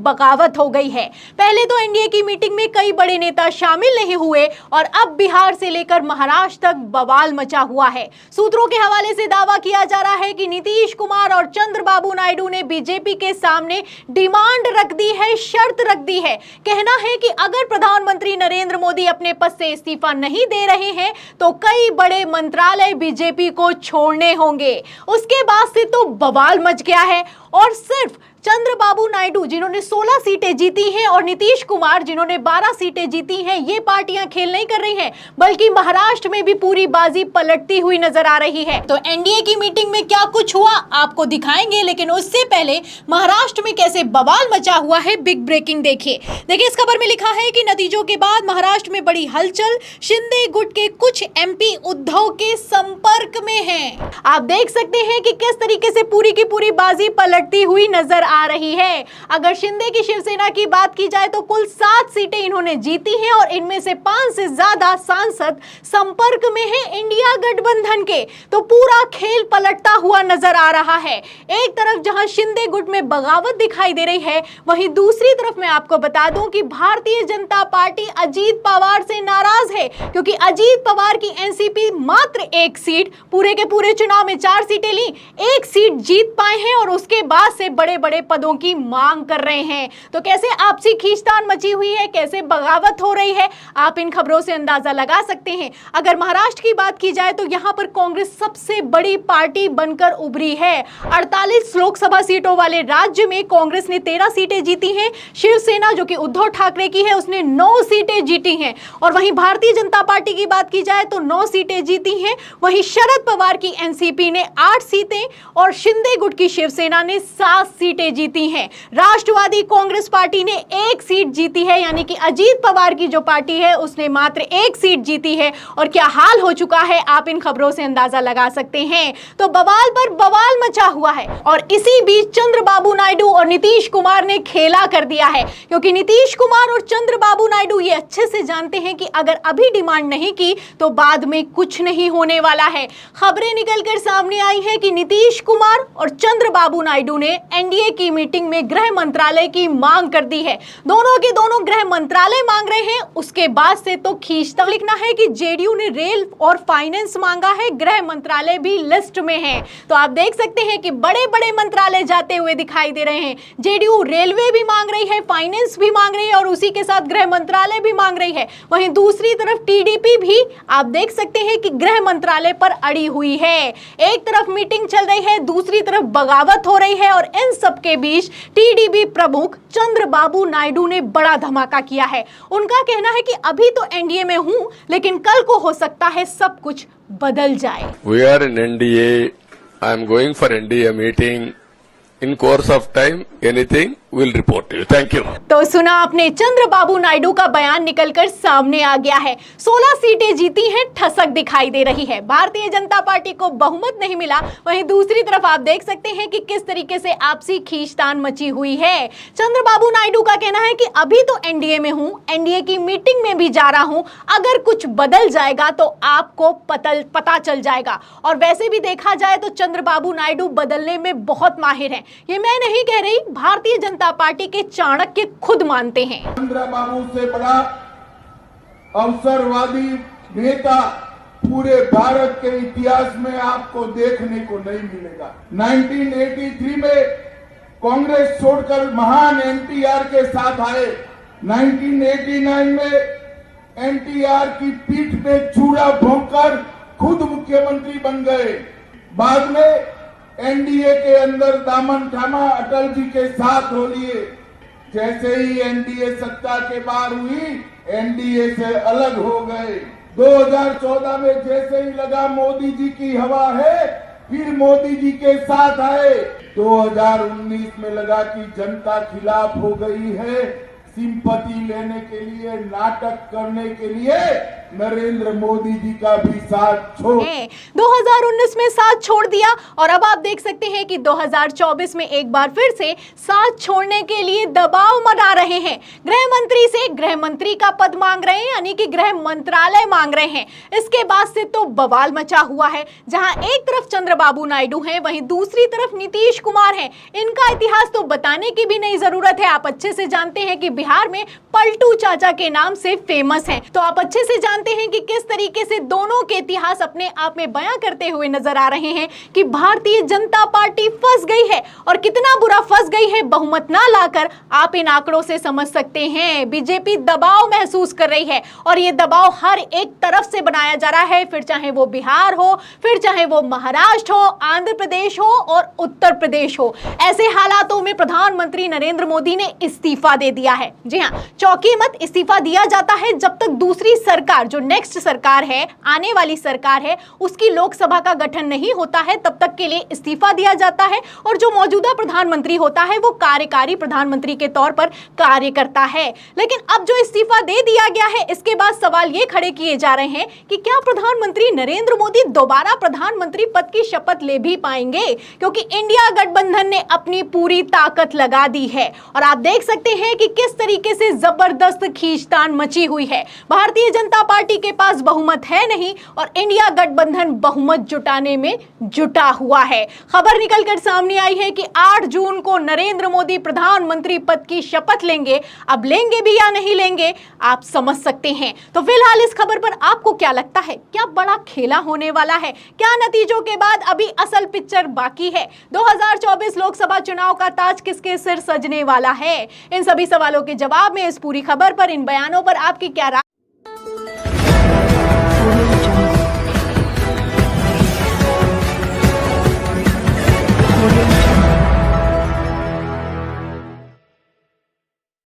बगावत हो गई है। पहले तो एनडीए की मीटिंग में कई बड़े नेता शामिल नहीं हुए और अब बिहार से लेकर महाराष्ट्र तक बवाल मचा हुआ है। सूत्रों के हवाले से दावा किया जा रहा है कि नीतीश कुमार और चंद्रबाबू नायडू ने बीजेपी के सामने डिमांड रख दी है, शर्त रख दी है। कहना है कि अगर प्रधानमंत्री नरेंद्र मोदी अपने पद से इस्तीफा नहीं दे रहे हैं तो कई बड़े मंत्रालय बीजेपी को छोड़ने होंगे। उसके बाद से तो बवाल मच गया है और सिर्फ चंद्रबाबू नायडू जिन्होंने 16 सीटें जीती हैं और नीतीश कुमार जिन्होंने 12 सीटें जीती हैं, ये पार्टियां खेल नहीं कर रही हैं, बल्कि महाराष्ट्र में भी पूरी बाजी पलटती हुई नजर आ रही है। तो एनडीए की मीटिंग में क्या कुछ हुआ आपको दिखाएंगे, लेकिन उससे पहले महाराष्ट्र में कैसे बवाल मचा हुआ है, बिग ब्रेकिंग देखिए। इस खबर में लिखा है कि नतीजों के बाद महाराष्ट्र में बड़ी हलचल, शिंदे गुट के कुछ एमपी उद्धव के संपर्क में हैं। आप देख सकते हैं कि किस तरीके से पूरी की पूरी बाजी पलटती हुई नजर आ रही है। अगर शिंदे की शिवसेना की बात की जाए तो कुल 7 सीटें इन्होंने जीती हैं और इनमें से 5 से ज्यादा सांसद संपर्क में हैं इंडिया गठबंधन के। तो पूरा खेल पलटता हुआ नजर आ रहा है। एक तरफ जहां शिंदे गुट में बगावत दिखाई दे रही है, वहीं दूसरी तरफ मैं आपको बता दूं कि भारतीय जनता पार्टी अजीत पवार से नाराज है, क्योंकि अजीत पवार की एनसीपी मात्र 1 सीट, पूरे के पूरे चुनाव में 4 सीटें ली, 1 सीट जीत पाए हैं और उसके बाद से बड़े बड़े पदों की मांग कर रहे हैं। तो कैसे आपसी खींचतान मची हुई है, कैसे बगावत हो रही है, आप इन खबरों से अंदाजा लगा सकते हैं। अगर महाराष्ट्र की बात की जाए तो यहां पर कांग्रेस सबसे बड़ी पार्टी बनकर उभरी है। 48 लोकसभा सीटों वाले राज्य में कांग्रेस ने 13 सीटें जीती हैं। शिवसेना जो कि उद्धव ठाकरे की है, उसने 9 सीटें जीती हैं। और वहीं भारतीय जनता पार्टी की बात की जाए तो 9 सीटें जीती हैं। वहीं शरद पवार की एनसीपी ने 8 सीटें और शिंदे गुट की शिवसेना ने 7 सीटें जीती हैं। राष्ट्रवादी कांग्रेस पार्टी ने 1 सीट जीती है, यानी कि अजीत पवार की जो पार्टी है उसने मात्र 1 सीट जीती है। और क्या हाल हो चुका है आप इन खबरों से अंदाजा लगा सकते हैं। तो बवाल पर बवाल मचा हुआ है और इसी बीच चंद्रबाबू नायडू और नीतीश कुमार ने खेला कर दिया है, क्योंकि नीतीश कुमार और चंद्रबाबू नायडू ये अच्छे से जानते हैं कि अगर अभी डिमांड नहीं की तो बाद में कुछ नहीं होने वाला है। खबरें निकलकर सामने आई है कि नीतीश कुमार और चंद्रबाबू नायडू ने एनडीए की मीटिंग में गृह मंत्रालय की मांग कर दी है। दोनों के दोनों गृह मंत्रालय मांग रहे हैं। उसके बाद से तो खींचता लिखना है कि जेडीयू ने रेल और फाइनेंस मांगा है, गृह मंत्रालय भी लिस्ट में है। तो आप देख सकते हैं कि बड़े बड़े मंत्रालय जाते हुए दिखाई दे रहे हैं। जेडीयू रेलवे भी मांग रही है, फाइनेंस भी मांग रही है और उसी के साथ गृह मंत्रालय भी मांग रही है। वहीं दूसरी तरफ टीडीपी भी आप देख सकते हैं कि गृह मंत्रालय पर अड़ी हुई है। एक तरफ मीटिंग चल रही है, दूसरी तरफ बगावत हो रही है और इन सब के बीच टीडीपी प्रमुख चंद्रबाबू नायडू ने बड़ा धमाका किया है। उनका कहना है कि अभी तो एनडीए में हूं, लेकिन कल को हो सकता है सब कुछ बदल जाए। We are in NDA. I am going for NDA meeting. In course of time, anything will report to you. Thank you. तो सुना आपने, चंद्रबाबू नायडू का बयान निकलकर सामने आ गया है। 16 सीटें जीती हैं, ठसक दिखाई दे रही है। भारतीय जनता पार्टी को बहुमत नहीं मिला। वहीं दूसरी तरफ आप देख सकते हैं कि किस तरीके से आपसी खींचतान मची हुई है। चंद्रबाबू नायडू का कहना है कि अभी तो एनडीए में हूं, एनडीए की मीटिंग में भी जा रहा हूं, अगर कुछ बदल जाएगा तो आपको पता चल जाएगा। और वैसे भी देखा जाए तो चंद्रबाबू नायडू बदलने में बहुत माहिर हैं। ये मैं नहीं कह रही, भारतीय जनता पार्टी के चाणक्य खुद मानते हैं। चंद्रबाबू से बड़ा अवसरवादी नेता पूरे भारत के इतिहास में आपको देखने को नहीं मिलेगा। 1983 में कांग्रेस छोड़कर महान एनटीआर के साथ आए। 1989 में एनटीआर की पीठ पे चूड़ा भोंककर खुद मुख्यमंत्री बन गए। बाद में एनडीए के अंदर दामन थामा अटल जी के साथ हो लिए। जैसे ही एनडीए सत्ता के बाहर हुई, एनडीए से अलग हो गए। 2014 में जैसे ही लगा मोदी जी की हवा है, फिर मोदी जी के साथ आए। 2019 में लगा कि जनता खिलाफ हो गई है, सिंपैथी लेने के लिए, नाटक करने के लिए नरेंद्र मोदी जी का भी साथ छोड़ 2019 में साथ छोड़ दिया और अब आप देख सकते हैं कि 2024 में एक बार फिर से साथ छोड़ने के लिए दबाव बना रहे हैं। गृह मंत्री से गृह मंत्री का पद मांग रहे हैं, यानी कि गृह मंत्रालय मांग रहे हैं। इसके बाद से तो बवाल मचा हुआ है, जहां एक तरफ चंद्रबाबू नायडू हैं, वहीं दूसरी तरफ नीतीश कुमार हैं। इनका इतिहास तो बताने की भी नहीं जरूरत है, आप अच्छे से जानते हैं कि बिहार में पलटू चाचा के नाम से फेमस हैं। तो आप अच्छे से जानते हैं कि किस तरीके से दोनों के इतिहास अपने आप में बयां करते हुए नजर आ रहे हैं कि भारतीय जनता पार्टी फंस गई है और कितना बुरा फंस गई है बहुमत ना लाकर आप इन आंकड़ों से समझ सकते हैं। बीजेपी दबाव महसूस कर रही है और ये दबाव हर एक तरफ से बनाया जा रहा है, फिर चाहे वो बिहार हो, फिर चाहे वो महाराष्ट्र हो, आंध्र प्रदेश हो और उत्तर प्रदेश हो। ऐसे हालातों में प्रधानमंत्री नरेंद्र मोदी ने इस्तीफा दे दिया है। जी हाँ, चौंकिए मत, इस्तीफा दिया जाता है जब तक दूसरी सरकार, जो नेक्स्ट सरकार है, आने वाली सरकार है, उसकी लोकसभा का गठन नहीं होता है, तब तक के लिए इस्तीफा दिया जाता है और जो मौजूदा प्रधानमंत्री होता है वो कार्यकारी प्रधानमंत्री के तौर पर कार्य करता है। लेकिन अब जो इस्तीफा दे दिया गया है, इसके बाद सवाल ये खड़े किए जा रहे हैं कि क्या प्रधानमंत्री नरेंद्र मोदी दोबारा प्रधानमंत्री पद की शपथ ले भी पाएंगे, क्योंकि इंडिया गठबंधन ने अपनी पूरी ताकत लगा दी है। और आप देख सकते हैं कि किस तरीके से जबरदस्त खींचतान मची हुई है। भारतीय जनता पार्टी के पास बहुमत है नहीं और इंडिया गठबंधन बहुमत जुटाने में जुटा हुआ है। खबर निकलकर सामने आई है कि 8 जून को नरेंद्र मोदी प्रधानमंत्री पद की शपथ लेंगे। अब लेंगे भी या नहीं लेंगे आप समझ सकते हैं। तो फिलहाल इस खबर पर आपको क्या लगता है? क्या बड़ा खेला होने वाला है? क्या नतीजों के बाद अभी असल पिक्चर बाकी है? 2024 लोकसभा चुनाव का ताज किसके सिर सजने वाला है? इन सभी सवालों के जवाब में इस पूरी खबर पर, इन बयानों पर आपकी क्या राय